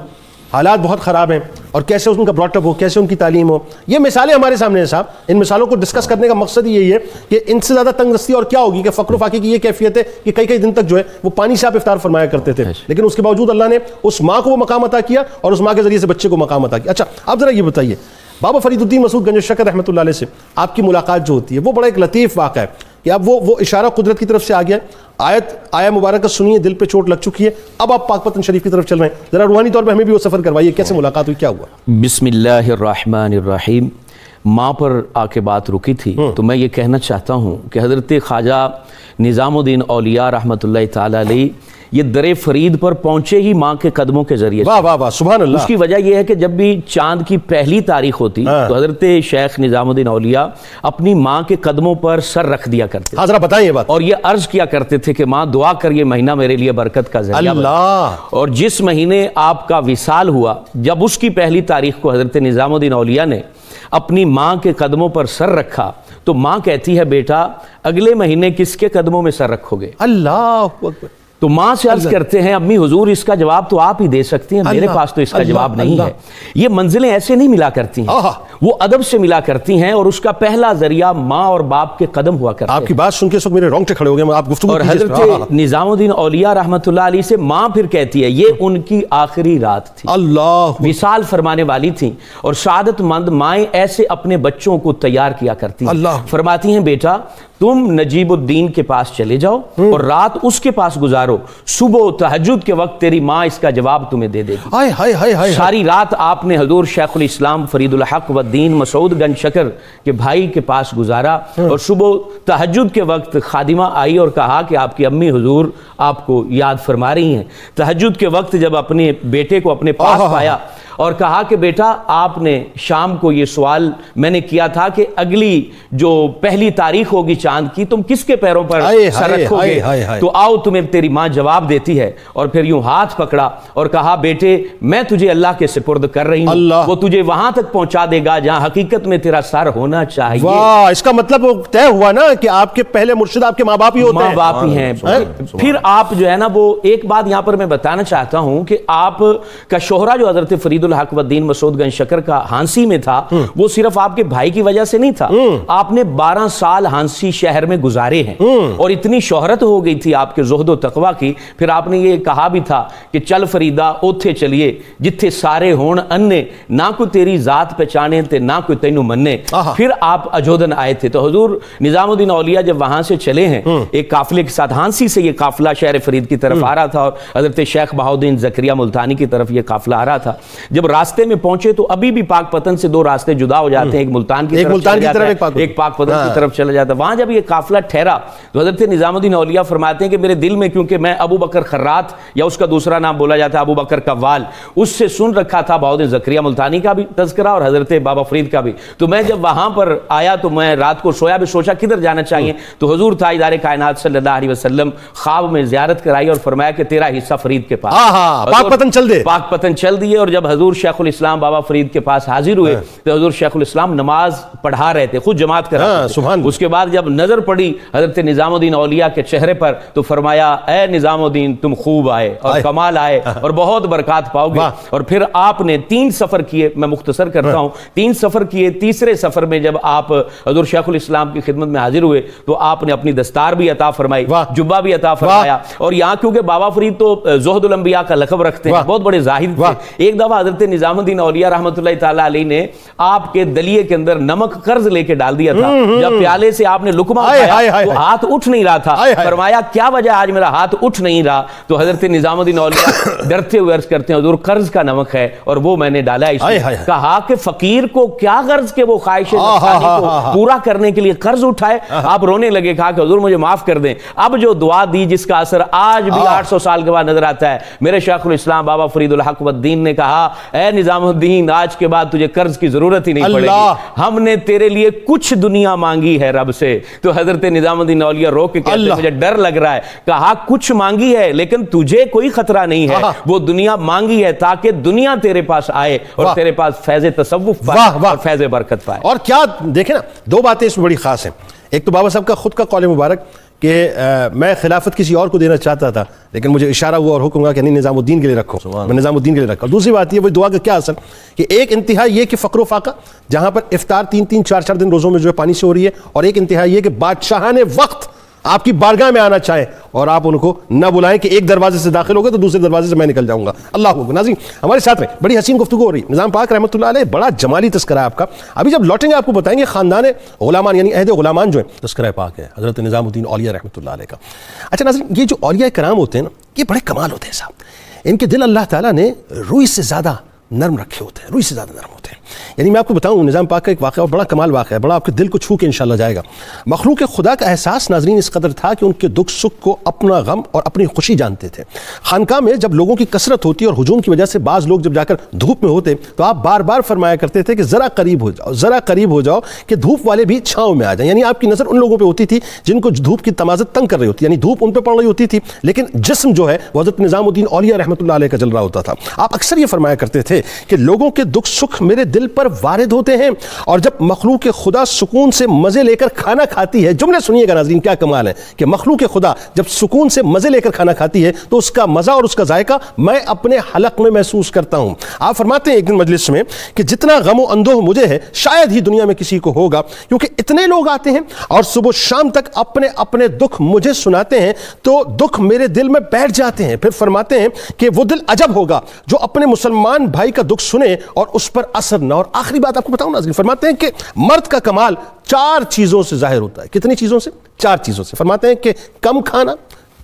حالات بہت خراب ہیں، اور کیسے ان کا براٹ اپ ہو، کیسے ان کی تعلیم ہو. یہ مثالیں ہمارے سامنے ہیں صاحب. ان مثالوں کو ڈسکس کرنے کا مقصد یہی ہے کہ ان سے زیادہ تنگ دستی اور کیا ہوگی کہ فقر و فاقے کی یہ کیفیت ہے کہ کئی دن تک جو ہے وہ پانی سے آپ افطار فرمایا کرتے تھے، لیکن اس کے باوجود اللہ نے اس ماں کو وہ مقام عطا کیا اور اس ماں کے ذریعے سے بچے کو مقام عطا کیا. اچھا آپ ذرا یہ بتائیے، بابا فرید الدین مسعود گنج شکر رحمۃ اللہ علیہ سے آپ کی ملاقات جو ہوتی ہے وہ بڑا ایک لطیف واقعہ ہے کہ اب وہ اشارہ قدرت کی طرف سے آ گیا ہے، آیا مبارکہ سنیے، دل پہ چوٹ لگ چکی ہے، اب آپ پاک پتن شریف کی طرف چل رہے ہیں. ذرا روحانی طور پہ ہمیں بھی وہ سفر کروائیے، کیسے ملاقات ہوئی، کیا ہوا؟ بسم اللہ الرحمن الرحیم. ماں پر آ کے بات رکی تھی تو میں یہ کہنا چاہتا ہوں کہ حضرت خواجہ نظام الدین اولیاء رحمۃ اللہ تعالی علیہ یہ در فرید پر پہنچے ہی ماں کے قدموں کے ذریعے. واہ واہ واہ سبحان اللہ. اس کی وجہ یہ ہے کہ جب بھی چاند کی پہلی تاریخ ہوتی تو حضرت شیخ نظام الدین اولیاء اپنی ماں کے قدموں پر سر رکھ دیا کرتے. ذرا بتائیں یہ بات. اور یہ عرض کیا کرتے تھے کہ ماں دعا کر، یہ مہینہ میرے لیے برکت کا ذریعہ اللہ. اور جس مہینے آپ کا وصال ہوا، جب اس کی پہلی تاریخ کو حضرت نظام الدین اولیاء نے اپنی ماں کے قدموں پر سر رکھا تو ماں کہتی ہے بیٹا اگلے مہینے کس کے قدموں میں سر رکھو گے؟ اللہ اکبر. تو ماں سے عرض کرتے ہیں امی حضور اس کا جواب تو آپ ہی دے سکتی ہیں، میرے پاس تو اس کا جواب نہیں ہے. یہ منزلیں ایسے نہیں ملا کرتی ہیں، وہ ادب سے ملا کرتی ہیں، اور اس کا پہلا ذریعہ ماں اور باپ کے قدم ہوا کرتے ہیں. آپ کی بات سن کے اس وقت میرے رونگٹے کھڑے ہو گئے. آپ گفتگو اور حضرت نظام الدین اولیاء رحمۃ اللہ علیہ سے ماں پھر کہتی ہے یہ ان کی آخری رات تھی، اللہ وصال فرمانے والی تھیں، اور سعادت مند مائیں ایسے اپنے بچوں کو تیار کیا کرتی ہیں. فرماتی ہیں بیٹا تم نجیب الدین کے پاس چلے جاؤ اور رات اس کے پاس گزارو، صبح و تہجد کے وقت تیری ماں اس کا جواب تمہیں دے دے گی. ساری رات آپ نے حضور شیخ الاسلام فرید الحق والدین مسعود گنج شکر کے بھائی کے پاس گزارا، اور صبح تہجد کے وقت خادمہ آئی اور کہا کہ آپ کی امی حضور آپ کو یاد فرما رہی ہیں. تہجد کے وقت جب اپنے بیٹے کو اپنے پاس پایا اور کہا کہ بیٹا آپ نے شام کو یہ سوال میں نے کیا تھا کہ اگلی جو پہلی تاریخ ہوگی چاند کی تم کس کے پیروں پر سر رکھو گے، تو آؤ تمہیں تیری ماں جواب دیتی ہے. اور پھر یوں ہاتھ پکڑا اور کہا بیٹے میں تجھے اللہ کے سپرد کر رہی ہوں، وہ تجھے وہاں تک پہنچا دے گا جہاں حقیقت میں تیرا سر ہونا چاہیے. واہ، اس کا مطلب طے ہوا نا کہ آپ کے پہلے مرشد آپ کے ماں باپ ہی ہوتے ہیں. ماں باپ ہی ہیں. پھر آپ جو ہے نا وہ ایک بات یہاں پر میں بتانا چاہتا ہوں کہ آپ کا شوہرہ جو حضرت فرید الحق والدین مسعود گنج شکر کا ہانسی میں تھا، وہ صرف آپ کے بھائی کی وجہ سے نہیں تھا. آپ نے 12 سال ہانسی شہر میں گزارے ہیں اور اتنی شہرت ہو گئی تھی آپ کے زہد و تقوی کی. پھر آپ نے یہ کہا بھی تھا کہ چل فریدا اوتھے چلیے جتھے سارے ہون انے، نہ کوئی تیری ذات پہچانے تے نہ کوئی تینوں مننے. پھر آپ اجودن آئے تھے. تو حضور نظام الدین اولیاء جب وہاں سے چلے ہیں ایک قافلے کے ساتھ، ہانسی سے یہ قافلہ شہر فرید کی طرف آ رہا تھا اور حضرت شیخ بہاؤالدین زکریہ ملتانی کی طرف یہ قافلہ آ رہا تھا. جب راستے میں پہنچے تو ابھی بھی پاک پتن سے 2 راستے جدا ہو جاتے ہیں، ایک ملتان کی طرف ایک پاک پتن کی طرف چلا جاتا ہے. وہاں جب یہ قافلہ ٹھہرا تو حضرت نظام الدین اولیاء فرماتے ہیں کہ میرے دل میں کیونکہ میں ابو بکر خرات یا اس کا دوسرا نام بولا جاتا ہے ابو بکر قوال، اس سے سن رکھا تھا بہاؤالدین زکریہ ملتانی کا بھی تذکرہ اور حضرت بابا فرید کا بھی. تو میں جب وہاں پر آیا تو میں رات کو سویا بھی، سوچا کدھر جانا چاہیے، تو حضور تاجدار کائنات صلی اللہ علیہ وسلم خواب میں زیارت کرائی اور فرمایا کہ تیرا حصہ فرید کے پاس. پاک پتن چل دے. پاک پتن چل دیے. اور جب حضور حضور شیخ الاسلام بابا فرید کے پاس حاضر ہوئے تو حضور شیخ الاسلام نماز پڑھا رہے تھے، خود جماعت کر رہے تھے۔ اس کے بعد جب نظر پڑی حضرت نظام الدین اولیاء کے چہرے پر تو فرمایا اے نظام الدین تم خوب آئے اور کمال آئے اور بہت برکات پاؤ گے۔ اور پھر آپ نے 3 سفر کیے، میں مختصر کرتا ہوں، 3 سفر کیے۔ تیسرے سفر میں جب آپ حضور شیخ الاسلام کی خدمت میں حاضر ہوئے تو آپ نے اپنی دستار بھی عطا فرمائی، جبہ بھی عطا فرمایا۔ اور یہاں کیونکہ بابا فرید تو زہد الانبیاء کا لقب رکھتے ہیں، بہت بڑے زاہد تھے، ایک دفعہ حضرت نظام الدین اولیاء رحمۃ اللہ تعالی علیہ نے آپ کے دلیے کے اندر نمک قرض لے کے ڈال دیا تھا۔ جب پیالے سے آپ نے لقمہ اٹھایا تو ہاتھ اٹھ نہیں رہا تھا، فرمایا کیا وجہ آج میرا ہاتھ اٹھ نہیں رہا؟ تو حضرت نظام الدین اولیاء ڈرتے ہوئے عرض کرتے ہیں حضور قرض کا نمک ہے اور وہ میں نے ڈالا اس میں۔ کہا کہ فقیر کو کیا غرض کہ وہ خواہش نفسانی کو پورا کرنے کے لیے قرض اٹھائے؟ آپ رونے لگے، کہا کہ حضور مجھے معاف کر دیں۔ اب جو دعا دی جس کا اثر آج بھی 800 سال کے بعد نظر آتا ہے، میرے شیخ الاسلام بابا فرید الحق والدین نے کہا اے نظام الدین آج کے بعد تجھے قرض کی ضرورت ہی نہیں پڑے گی، ہم نے تیرے لیے کچھ دنیا مانگی ہے رب سے۔ تو حضرت نظام الدین اولیاء رو کے کہتے ہیں مجھے ڈر لگ رہا ہے۔ کہا کچھ مانگی ہے لیکن تجھے کوئی خطرہ نہیں ہے، وہ دنیا مانگی ہے تاکہ دنیا تیرے پاس آئے اور تیرے پاس فیض تصوف پائے اور فیض برکت پائے۔ اور کیا دیکھیں نا، 2 باتیں اس میں بڑی خاص ہیں۔ ایک تو بابا صاحب کا خود کا قول مبارک کہ میں خلافت کسی اور کو دینا چاہتا تھا لیکن مجھے اشارہ ہوا اور حکم ہوا کہ نہیں نظام الدین کے لیے رکھو، میں نظام الدین کے لیے رکھا۔ دوسری بات یہ وہ دعا کا کیا اثر کہ ایک انتہا یہ کہ فقر و فاقہ جہاں پر افطار 3-3 4-4 دن روزوں میں جو ہے پانی سے ہو رہی ہے، اور ایک انتہا یہ کہ بادشاہان وقت آپ کی بارگاہ میں آنا چاہیں اور آپ ان کو نہ بلائیں کہ ایک دروازے سے داخل ہوگا تو دوسرے دروازے سے میں نکل جاؤں گا۔ اللہ اکبر۔ ناظرین ہمارے ساتھ میں بڑی حسین گفتگو ہو رہی ہے، نظام پاک رحمۃ اللہ علیہ بڑا جمالی تذکرہ ہے آپ کا۔ ابھی جب لوٹیں گے آپ کو بتائیں گے خاندان غلامان یعنی عہد غلامان جو ہیں تذکرہ پاک ہے حضرت نظام الدین اولیاء رحمۃ اللہ علیہ کا۔ اچھا ناظرین یہ جو اولیاء کرام ہوتے ہیں نا یہ بڑے کمال ہوتے ہیں صاحب، ان کے دل اللہ تعالیٰ نے روئی سے زیادہ نرم رکھے ہوتے ہیں، روئی سے زیادہ نرم ہوتے ہیں۔ یعنی میں آپ کو بتاؤں نظام پاک کا ایک واقعہ اور بڑا کمال واقعہ ہے، بڑا آپ کے دل کو چھو کے انشاءاللہ جائے گا۔ مخلوق خدا کا احساس ناظرین اس قدر تھا کہ ان کے دکھ سکھ کو اپنا غم اور اپنی خوشی جانتے تھے۔ خانقاہ میں جب لوگوں کی کثرت ہوتی اور ہجوم کی وجہ سے بعض لوگ جب جا کر دھوپ میں ہوتے تو آپ بار بار فرمایا کرتے تھے کہ ذرا قریب ہو جاؤ، ذرا قریب ہو جاؤ کہ دھوپ والے بھی چھاؤں میں آ جائیں۔ یعنی آپ کی نظر ان لوگوں پہ ہوتی تھی جن کو دھوپ کی تمازت تنگ کر رہی ہوتی، یعنی دھوپ ان پہ پڑ رہی ہوتی تھی لیکن جسم جو ہے وہ حضرت نظام الدین اولیاء رحمۃ اللہ علیہ کا جل رہا ہوتا تھا۔ آپ اکثر یہ فرمایا کرتے تھے کہ لوگوں کے دکھ سکھ میرے دل پر وارد ہوتے ہیں اور جب مخلوق خدا سکون سے مزے لے کر کھانا کھاتی ہے، جملے سنیے گا ناظرین کیا کمال ہے کہ مخلوق خدا جب سکون سے مزے لے کر کھانا کھاتی ہے تو اس کا مزہ اور اس کا ذائقہ میں اپنے حلق میں محسوس کرتا ہوں۔ آپ فرماتے ہیں ایک دن مجلس میں کہ جتنا غم و اندوہ مجھے ہے شاید ہی دنیا میں کسی کو ہوگا، کیونکہ اتنے لوگ آتے ہیں اور صبح شام تک اپنے اپنے دکھ مجھے سناتے ہیں تو دکھ میرے دل میں بیٹھ جاتے ہیں۔ پھر فرماتے ہیں کہ وہ دل عجب ہوگا جو اپنے مسلمان بھائی کا دکھ سنے اور اس پر اثر نہ۔ اور آخری بات آپ کو بتاؤں ناظرین، فرماتے ہیں کہ مرد کا کمال 4 چیزوں سے ظاہر ہوتا ہے۔ کتنی چیزوں سے؟ 4 چیزوں سے۔ فرماتے ہیں کہ کم کھانا،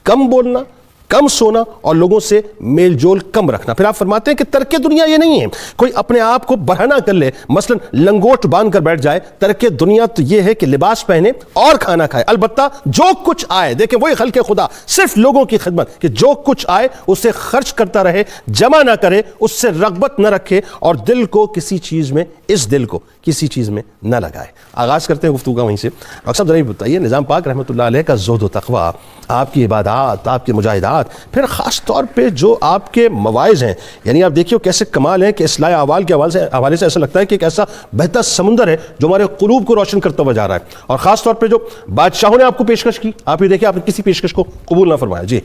کم بولنا، کم سونا اور لوگوں سے میل جول کم رکھنا۔ پھر آپ فرماتے ہیں کہ ترک دنیا یہ نہیں ہے کوئی اپنے آپ کو بڑھانا کر لے، مثلا لنگوٹ باندھ کر بیٹھ جائے۔ ترک دنیا تو یہ ہے کہ لباس پہنے اور کھانا کھائے، البتہ جو کچھ آئے، دیکھیں وہی خلق خدا صرف لوگوں کی خدمت کہ جو کچھ آئے اسے خرچ کرتا رہے، جمع نہ کرے، اس سے رغبت نہ رکھے اور دل کو کسی چیز میں، اس دل کو کسی چیز میں نہ لگائے۔ آغاز کرتے ہیں گفتگو کا وہیں سے۔ ڈاکٹر صاحب ذرا یہ بتائیے نظام پاک رحمۃ اللہ علیہ کا زہد و تقویٰ، آپ کی عبادات، آپ کے مجاہدات، پھر خاص طور پہ جو آپ کے مواعظ ہیں، یعنی آپ دیکھیے کیسے کمال ہیں کہ اصلاح احوال کے حوالے سے ایسا لگتا ہے کہ ایک ایسا بہتا سمندر ہے جو ہمارے قلوب کو روشن کرتا ہوا جا رہا ہے۔ اور خاص طور پہ جو بادشاہوں نے آپ کو پیشکش کی، آپ یہ دیکھیں آپ نے کسی پیشکش کو قبول نہ فرمایا۔ جی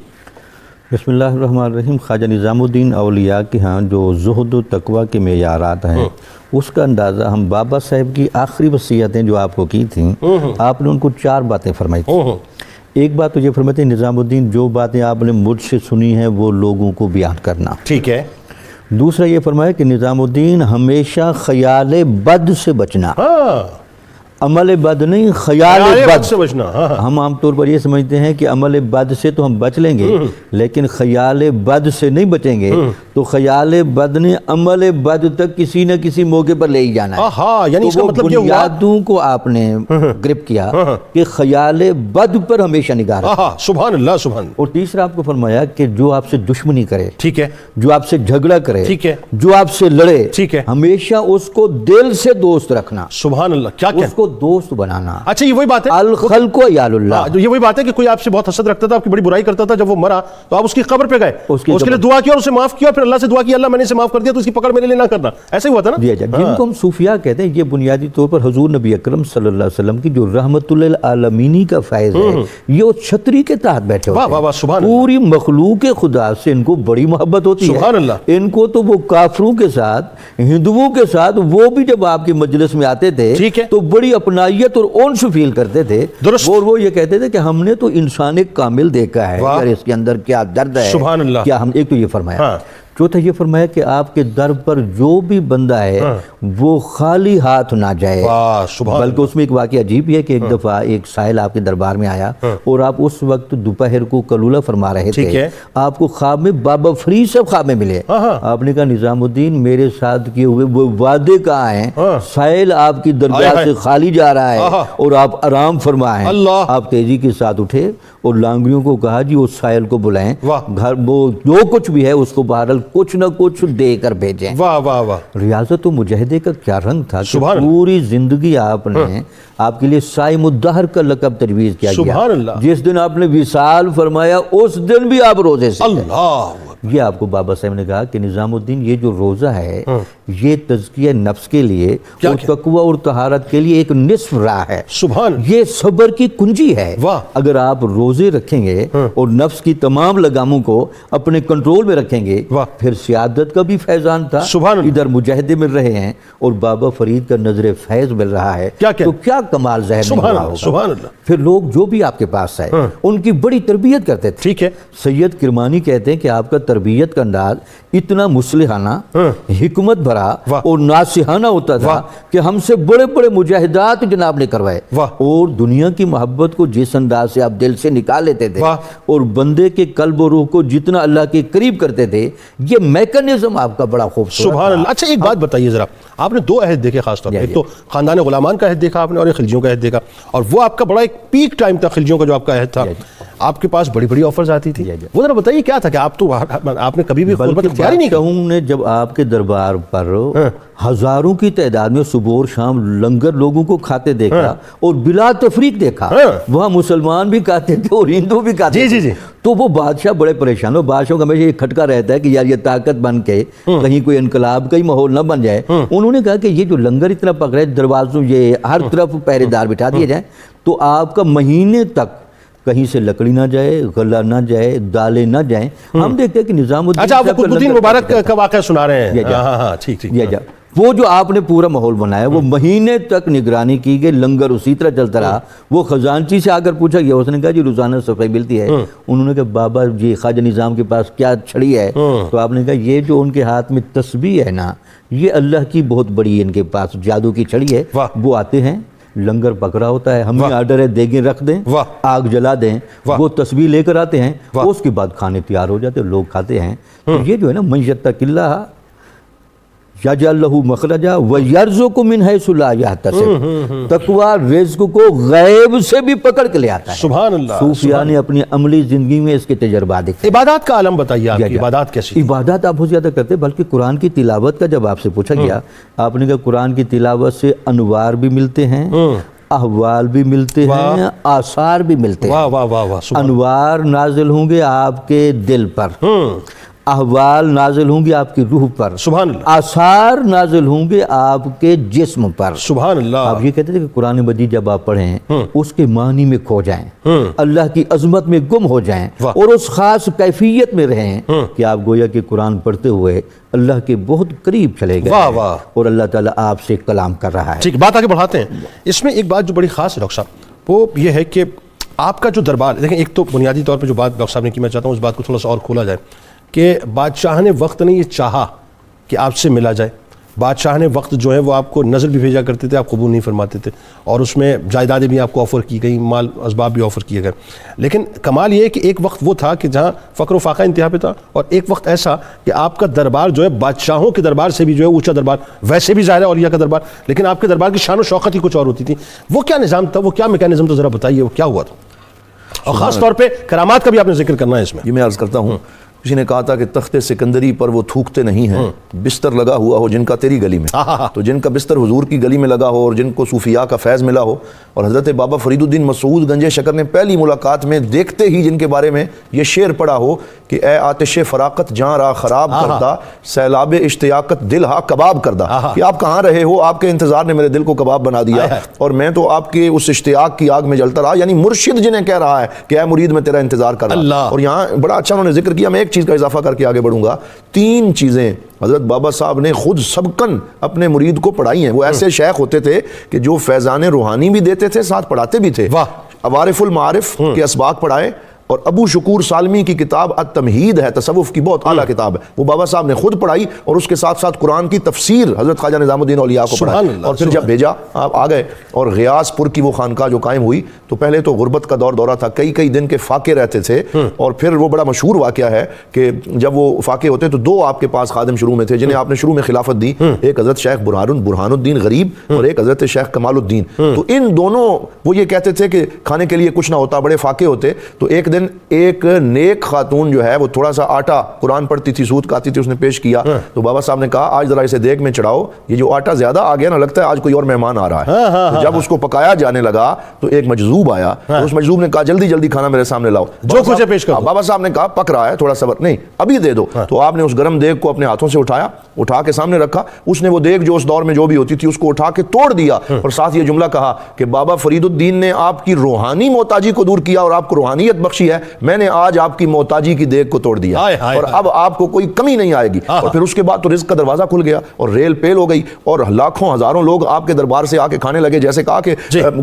بسم اللہ الرحمن الرحیم۔ خواجہ نظام الدین اولیاء کے ہاں جو زہد و تقویٰ کے معیارات ہیں اس کا اندازہ ہم بابا صاحب کی آخری وصیتیں جو آپ کو کی تھیں، آپ نے ان کو 4 باتیں فرمائی تھیں۔ ایک بات تو یہ فرماتے ہیں نظام الدین جو باتیں آپ نے مجھ سے سنی ہیں وہ لوگوں کو بیان کرنا، ٹھیک ہے۔ دوسرا یہ فرمایا کہ نظام الدین ہمیشہ خیال بد سے بچنا، عمل بد نہیں، خیال بد سے بچنا۔ ہم عام طور پر یہ سمجھتے ہیں کہ عمل بد سے تو ہم بچ لیں گے لیکن خیال بد سے نہیں بچیں گے، تو خیال بد نے عمل بد تک کسی نہ کسی موقع پر لے ہی جانا ہے۔ یعنی اس کا مطلب یہ ہوا بنیادوں کو آپ نے گرپ کیا کہ خیال بد پر ہمیشہ نگاہ رکھیں۔ سبحان اللہ سبحان۔ اور تیسرا آپ کو فرمایا کہ جو آپ سے دشمنی کرے، ٹھیک ہے، جو آپ سے جھگڑا کرے، ٹھیک ہے، جو آپ سے لڑے، ٹھیک ہے، ہمیشہ اس کو دل سے دوست رکھنا، سبحان اللہ۔ کیا اس کو دوست بنانا۔ اچھا یہ وہی بات ہے، الخلق عیال اللہ، یہ وہی بات ہے کہ کوئی آپ سے بہت حسد رکھتا تھا، آپ کی بڑی برائی کرتا تھا، جب وہ مرا تو آپ اس کی قبر پہ گئے، اس کے لیے دعا کی اور اسے معاف کیا، پھر اللہ سے دعا کی اللہ میں نے اسے معاف کر دیا تو اس کی پکڑ میرے لیے نہ کرنا, ایسا ہی ہوا تھا نا. جن کو ہم صوفیاء کہتے ہیں, یہ بنیادی طور پر حضور نبی اکرم صلی اللہ علیہ وسلم کی جو رحمت للعالمینی کا فیض ہے, یہ اس چھتری کے تحت بیٹھے ہوتے ہیں. واہ واہ سبحان اللہ. پوری مخلوق خدا سے ان کو بڑی محبت ہوتی ہے. سبحان اللہ. ان کو تو وہ کافروں کے ساتھ, ہندوؤں کے ساتھ, وہ بھی جب آپ کی مجلس میں آتے تھے تو بڑی اپنائیت اور انس فیل کرتے تھے, اور وہ یہ کہتے تھے کہ ہم نے تو انسان کامل دیکھا ہے, یار اس کے اندر کیا درد ہے. سبحان اللہ. کیا ہم, ایک تو یہ فرمایا, چوتھا یہ فرمایا کہ آپ کے در پر جو بھی بندہ ہے وہ خالی ہاتھ نہ جائے. بلکہ اس میں ایک واقعہ عجیب ہے کہ ایک دفعہ ایک سائل آپ کے دربار میں آیا اور آپ اس وقت دوپہر کو قلولہ فرما رہے تھے, آپ کو خواب میں بابا فرید صاحب خواب میں ملے. آپ نے کہا نظام الدین میرے ساتھ کیے ہوئے وہ وعدے کہاں ہیں, سائل آپ کی درگاہ سے خالی جا رہا ہے اور آپ آرام فرمائیں. آپ تیزی کے ساتھ اٹھے اور لانگڑیوں کو کہا جی اس سائل کو بلائیں, گھر وہ جو کچھ بھی ہے اس کو بہرحال کچھ نہ کچھ دے کر بھیجیں. واہ واہ واہ. ریاضت و مجاہدے کا کیا رنگ تھا کہ پوری زندگی آپ نے, آپ کے لیے صائم الدہر کا لقب تجویز کیا گیا. سبحان اللہ. جس دن آپ نے وصال فرمایا اس دن بھی آپ روزے سے. اللہ. یہ آپ کو بابا صاحب نے کہا کہ نظام الدین یہ جو روزہ ہے یہ تزکیہ نفس کے لیے اور تقوی اور طہارت کے لیے ایک نصف راہ ہے. سبحان. یہ صبر کی کنجی ہے. واہ. اگر آپ روزے رکھیں گے اور نفس کی تمام لگاموں کو اپنے کنٹرول میں رکھیں گے, پھر سیادت کا بھی فیضان تھا, ادھر مجاہدے مل رہے ہیں اور بابا فرید کا نظر فیض مل رہا ہے, تو کیا کمال ذہن میں ہوگا. سبحان اللہ. پھر لوگ جو بھی آپ کے پاس آئے ان کی بڑی تربیت کرتے تھے. ٹھیک ہے. سید کرمانی کہتے ہیں کہ آپ کا تربیت کا انداز اتنا مصلحانہ, حکمت بھرا اور ناصحانہ ہوتا تھا کہ ہم سے بڑے بڑے مجاہدات جناب نے کروائے, اور دنیا کی محبت کو جس انداز سے آپ دل سے نکال لیتے تھے اور بندے کے قلب و روح کو جتنا اللہ کے قریب کرتے تھے, یہ میکانزم آپ کا بڑا خوبصورت. سبحان اللہ. اچھا ایک بات بتائیے ذرا, آپ نے دو عہد دیکھے خاص طور پہ, ایک تو خاندان غلامان کا عہد دیکھا آپ نے اور ایک خلجیوں کا عہد دیکھا, اور وہ آپ کا بڑا ایک پیک ٹائم تھا خلجیوں کا جو آپ کا عہد تھا. آپ کے پاس بڑی بڑی آفرز آتی تھی, وہ ذرا بتائیے کیا تھا کہ آپ تو آپ نے کبھی بھی غربت اختیار ہی نہیں کی. نے جب آپ کے دربار پر ہزاروں کی تعداد میں صبح اور شام لنگر لوگوں کو کھاتے دیکھا اور بلا تفریق دیکھا, وہاں مسلمان بھی کھاتے تھے اور ہندو بھی کھاتے تھے, تو وہ بادشاہ بڑے پریشان ہو. بادشاہوں کا ہمیشہ یہ کھٹکا رہتا ہے کہ یار یہ طاقت بن کے کہیں کوئی انقلاب کا ہی ماحول نہ بن جائے. انہوں نے کہا کہ یہ جو لنگر اتنا پکڑے, دروازوں یہ ہر طرف پہرے دار بٹھا دیے جائیں تو آپ کا مہینے تک کہیں سے لکڑی نہ جائے, غلہ نہ جائے, دالیں نہ جائیں. ہم دیکھتے ہیں کہ نظام الدین, اچھا آپ قطب الدین مبارک کا واقعہ سنا رہے ہیں. ہاں ٹھیک ٹھیک. وہ جو آپ نے پورا ماحول بنایا, وہ مہینے تک نگرانی کی گئی, لنگر اسی طرح چلتا رہا. وہ خزانچی سے آ کر پوچھا گیا, اس نے کہا جی روزانہ صفائی ملتی ہے. انہوں نے کہا بابا جی خواجہ نظام کے پاس کیا چھڑی ہے, تو آپ نے کہا یہ جو ان کے ہاتھ میں تسبیح ہے نا, یہ اللہ کی بہت بڑی ان کے پاس جادو کی چھڑی ہے. وہ آتے ہیں, لنگر پکڑا ہوتا ہے, ہمیں آرڈر ہے دیگیں رکھ دیں, آگ جلا دیں, وہ تسبیح لے کر آتے ہیں, اس کے بعد کھانے تیار ہو جاتے ہیں, لوگ کھاتے ہیں. تو یہ جو ہے نا من یتق اللہ یجعل لہ مخرجا ویرزقہ من حیث لا یحتسب, تقوی رزق کو غیب سے بھی پکڑ کے لے آتا ہے. سبحان اللہ. صوفیاء نے اپنی عملی زندگی میں اس کے تجربات دیکھے. عبادات کا عالم بتائیے, آپ کی عبادات کیسی؟ عبادات آپ بہت زیادہ کرتے, بلکہ قرآن کی تلاوت کا جب آپ سے پوچھا گیا, آپ نے کہا قرآن کی تلاوت سے انوار بھی ملتے ہیں, احوال بھی ملتے ہیں, آثار بھی ملتے ہیں. انوار نازل ہوں گے آپ کے دل پر, احوال نازل ہوں گے آپ کی روح پر, سبحان اللہ. آثار نازل ہوں گے آپ کے جسم پر. سبحان اللہ. آپ یہ کہتے تھے کہ قرآن مجید جب آپ پڑھیں اس کے معنی میں کھو جائیں, اللہ کی عظمت میں گم ہو جائیں, اور اس خاص کیفیت میں رہیں کہ آپ گویا کہ قرآن پڑھتے ہوئے اللہ کے بہت قریب چلے گئے اور اللہ تعالیٰ آپ سے کلام کر رہا ہے. ٹھیک, بات آگے بڑھاتے ہیں. اس میں ایک بات جو بڑی خاص ہے ڈاکٹر صاحب, وہ یہ ہے کہ آپ کا جو دربار, دیکھیں ایک تو بنیادی طور پہ جو بات ڈاکٹر صاحب نے کی, میں چاہتا ہوں اس بات کو تھوڑا سا اور کھولا جائے کہ بادشاہ نے وقت نے یہ چاہا کہ آپ سے ملا جائے. بادشاہ نے وقت جو ہے وہ آپ کو نظر بھی بھیجا کرتے تھے, آپ قبول نہیں فرماتے تھے, اور اس میں جائیدادیں بھی آپ کو آفر کی گئیں, مال اسباب بھی آفر کیے گئے. لیکن کمال یہ ہے کہ ایک وقت وہ تھا کہ جہاں فقر و فاقہ انتہا پہ تھا, اور ایک وقت ایسا کہ آپ کا دربار جو ہے بادشاہوں کے دربار سے بھی جو ہے اونچا دربار, ویسے بھی ظاہر ہے اولیاء کا دربار, لیکن آپ کے دربار کی شان و شوکت ہی کچھ اور ہوتی تھی. وہ کیا نظام تھا, وہ کیا میکانزم تھا, ذرا بتائیے وہ کیا ہوا تھا, اور خاص طور پہ کرامات کا بھی آپ نے ذکر کرنا ہے اس میں. یہ میں عرض کرتا ہوں کسی نے کہا تھا کہ تخت سکندری پر وہ تھوکتے نہیں ہیں، بستر لگا ہوا ہو جن کا تیری گلی میں. تو جن کا بستر حضور کی گلی میں لگا ہو اور جن کو صوفیاء کا فیض ملا ہو، اور حضرت بابا فرید الدین مسعود گنج شکر نے پہلی ملاقات میں دیکھتے ہی جن کے بارے میں یہ شعر پڑھا ہو کہ اے آتش فراقت جاں را خراب کرتا، سیلاب اشتیاقت دل ہا کباب کردا، کہ آپ کہاں رہے ہو، آپ کے انتظار نے میرے دل کو کباب بنا دیا اور میں تو آپ کے اس اشتیاق کی آگ میں جلتا رہا. یعنی مرشد جنہیں کہہ رہا ہے کہ اے مرید میں تیرا انتظار کر رہا. اور یہاں بڑا اچھا انہوں نے ذکر کیا. میں ایک چیز کا اضافہ کر کے آگے بڑھوں گا. 3 چیزیں حضرت بابا صاحب نے خود سبقن اپنے مرید کو پڑھائی ہیں. وہ ایسے شیخ ہوتے تھے کہ جو فیضان روحانی بھی دیتے تھے، ساتھ پڑھاتے بھی تھے. عوارف المعارف کے اسباق پڑھائے، اور ابو شکور سالمی کی کتاب التمہید ہے، تصوف کی بہت اعلیٰ کتاب ہے، وہ بابا صاحب نے خود پڑھائی، اور اس کے ساتھ ساتھ قرآن کی تفسیر حضرت خواجہ نظام الدین اولیاء کو پڑھائی. اور پھر جب بھیجا آپ آ گئے، اور غیاث پور کی وہ خانقاہ جو قائم ہوئی، تو پہلے تو غربت کا دورہ تھا، کئی دن کے فاقے رہتے تھے. اور پھر وہ بڑا مشہور واقعہ ہے کہ جب وہ فاقے ہوتے تو 2 آپ کے پاس خادم شروع میں تھے جنہیں آپ نے شروع میں خلافت دی. ایک حضرت شیخ برہان الدین غریب اور ایک حضرت شیخ کمال الدین. تو ان دونوں وہ یہ کہتے تھے کہ کھانے کے لیے کچھ نہ ہوتا، بڑے فاقے ہوتے. تو ایک دن ایک نیک خاتون جو ہے وہ تھوڑا سا آٹا قرآن پڑھتی تھی، سود کھاتی تھی، اس نے پیش کیا. تو بابا صاحب نے کہا آج ذرا اسے دیگ میں چڑھاؤ، یہ جو آٹا زیادہ آ گیا نا، لگتا ہے آج کوئی اور مہمان آ رہا ہے. تو جب اس کو پکایا جانے لگا تو ایک مجذوب آیا. اس مجذوب نے کہا جلدی کھانا میرے سامنے لاؤ، جو کچھ پیش کرو. بابا صاحب نے کہا پک رہا ہے، تھوڑا صبر، نہیں ابھی دے دو. تو آپ نے اس گرم دیگ کو اپنے ہاتھوں سے اٹھا کے سامنے رکھا. اس نے وہ دیگ جو اس دور میں جو بھی ہوتی تھی اس کو اٹھا کے توڑ دیا، اور ساتھ یہ جملہ کہا کہ بابا فرید الدین نے آپ کی روحانی محتاجی کو دور کیا اور آپ کو روحانیت بخشی ہے، میں نے آج آپ کی محتاجی کی دیگ کو توڑ دیا، اور اب آپ کو کوئی کمی نہیں آئے گی. اور پھر اس کے بعد تو رزق کا دروازہ کھل گیا اور ریل پیل ہو گئی، اور لاکھوں ہزاروں لوگ آپ کے دربار سے آ کے کھانے لگے. جیسے کہا کہ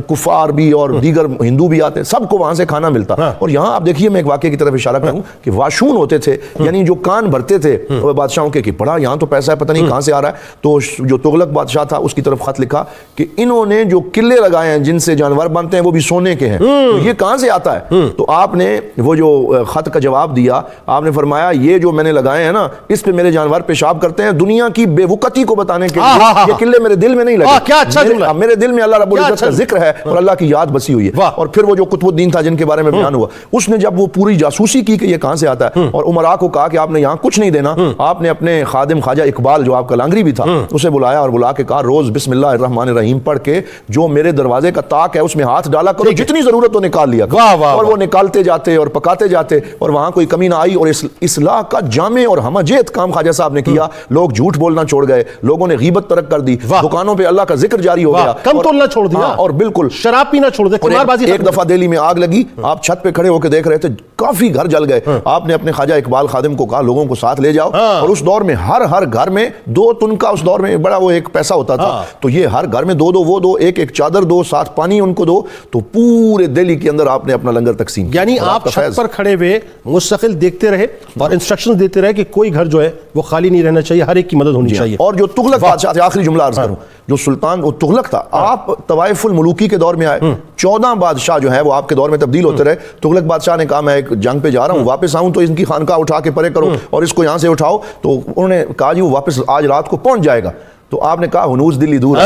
کفار بھی اور دیگر ہندو بھی آتے، سب کو وہاں سے کھانا ملتا. اور یہاں آپ دیکھیے، میں ایک واقعے کی طرف اشارہ کروں کہ واشون ہوتے تھے، یعنی جو کان بھرتے تھے بادشاہوں کے کہ بڑا یہاں تو پیسہ ہے، پتہ نہیں کہاں سے آ رہا ہے. تو جو تغلق بادشاہ تھا اس کی طرف خط لکھا کہ انہوں نے جو قلعے لگائے ہیں جن سے جانور بنتے ہیں وہ بھی سونے کے ہیں، تو یہ کہاں سے آتا ہے؟ تو آپ نے وہ جو خط کا جواب دیا، آپ نے فرمایا یہ جو میں نے لگائے ہیں نا، اس پہ میرے جانور پیشاب کرتے ہیں. دنیا کی بے وقتی کو بتانے کے لیے یہ قلعے میرے دل میں نہیں لگے. کیا اچھا جملہ! میرے دل میں اللہ رب العزت کا ذکر ہے اور اللہ کی یاد بسی ہوئی ہے. اور پھر وہ جو قطب الدین تھا جن کے بارے میں بیان ہوا، اس نے جب وہ پوری جاسوسی کی کہ یہ کہاں سے آتا ہے، اور امراء کو کہا کہ آپ نے یہاں کچھ نہیں دینا. آپ نے اپنے خادم خواجہ اقبال جو آپ کا لانگری بھی تھا اسے بلایا اور بلا کے کہا روز بسم اللہ الرحمن الرحیم پڑھ کے جو میرے دروازے کا طاق ہے اس میں ہاتھ ڈالا کرو، جتنی ضرورت ہو نکال لیا کرو. اور وہ نکالتے جاتے اور پکاتے جاتے، اور وہاں کوئی کمی نہ آئی. اور اصلاح کا جامع اور ہمجیت کام خواجہ صاحب نے کیا. لوگ جھوٹ بولنا چھوڑ گئے، لوگوں نے غیبت ترک کر دی، دکانوں پہ اللہ کا ذکر جاری ہو گیا، کم تولنا چھوڑ دیا، اور بالکل شراب پینا چھوڑ دیا. ایک دفعہ دہلی میں آگ لگی، آپ چھت پہ کھڑے ہو کے دیکھ رہے تھے، کافی گھر جل گئے. آپ نے اپنے خواجہ اقبال خادم کو کہا لوگوں کو ساتھ لے جاؤ. اور اس دور میں ہر گھر میں 2 تن کا، اس دور میں بڑا وہ ایک پیسہ ہوتا تھا، تو یہ ہر گھر میں 2 وہ 2، ایک چادر دو، ساتھ پانی ان کو دو. تو پورے دہلی کے اندر آپ نے اپنا لنگر تقسیم کیا. یعنی آپ چھت پر کھڑے ہوئے مستقل دیکھتے رہے اور انسٹرکشن دیتے رہے کہ کوئی گھر جو ہے وہ خالی نہیں رہنا چاہیے، ہر ایک کی مدد ہونی چاہیے. اور جو تغلق بادشاہ تھے، آخری جملہ عرض کروں، جو سلطان وہ تغلق تھا، آپ طوائف الملوکی کے دور میں آئے، 14 بادشاہ جو ہیں وہ آپ کے دور میں تبدیل ہوتے رہے. تغلق بادشاہ نے کہا میں ایک جنگ پہ جا رہا ہوں، واپس آؤں تو ان کی خانقاہ اٹھا کے پرے کرو اور اس کو یہاں سے اٹھاؤ. تو انہوں نے کہا جی وہ واپس آج رات کو پہنچ جائے گا. تو آپ نے کہا ہنوز دلی دور ہے،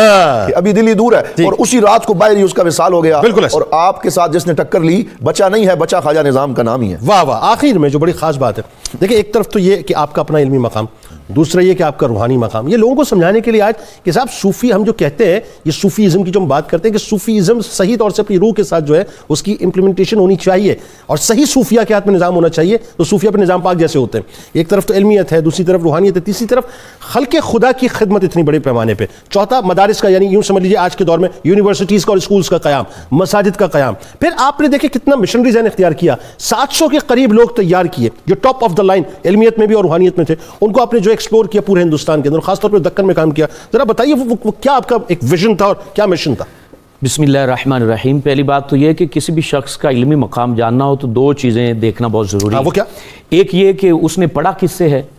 کہ ابھی دلی دور ہے. اور اسی رات کو باہر ہی اس کا وصال ہو گیا. اور آپ کے ساتھ جس نے ٹکر لی بچا نہیں ہے، بچا خواجہ نظام کا نام ہی ہے. واہ واہ! آخر میں جو بڑی خاص بات ہے، دیکھیں ایک طرف تو یہ کہ آپ کا اپنا علمی مقام، دوسرا یہ کہ آپ کا روحانی مقام. یہ لوگوں کو سمجھانے کے لیے آج کہ صاحب صوفی ہم جو کہتے ہیں، یہ صوفیزم کی جو ہم بات کرتے ہیں کہ صوفیزم صحیح طور سے اپنی روح کے ساتھ جو ہے اس کی امپلیمنٹیشن ہونی چاہیے، اور صحیح صوفیہ کے ہاتھ میں نظام ہونا چاہیے. تو صوفیہ پہ نظام پاک جیسے ہوتے ہیں. ایک طرف تو علمیت ہے، دوسری طرف روحانیت ہے، تیسری طرف خلق خدا کی خدمت اتنی بڑے پیمانے پہ. چوتھا مدارس کا، یعنی یوں سمجھ لیجیے آج کے دور میں یونیورسٹیز کا اور اسکولز کا قیام، مساجد کا قیام. پھر آپ نے دیکھے کتنا مشنری ذہن اختیار کیا، 700 کے قریب لوگ تیار کیے جو ٹاپ آف دا لائن علمیت میں بھی اور روحانیت میں تھے. ان کو آپ نے جو ایکسپلور کیا پورے ہندوستان کے اندر، خاص طور پہ دکن میں کام کیا. ذرا بتائیے وہ کیا آپ کا ایک ویژن تھا اور کیا مشن تھا؟ بسم اللہ الرحمن الرحیم. پہلی بات تو یہ کہ کسی بھی شخص کا علمی مقام جاننا ہو تو 2 چیزیں دیکھنا بہت ضروری ہے. وہ کیا؟ ایک یہ کہ اس نے پڑھا کس سے ہے،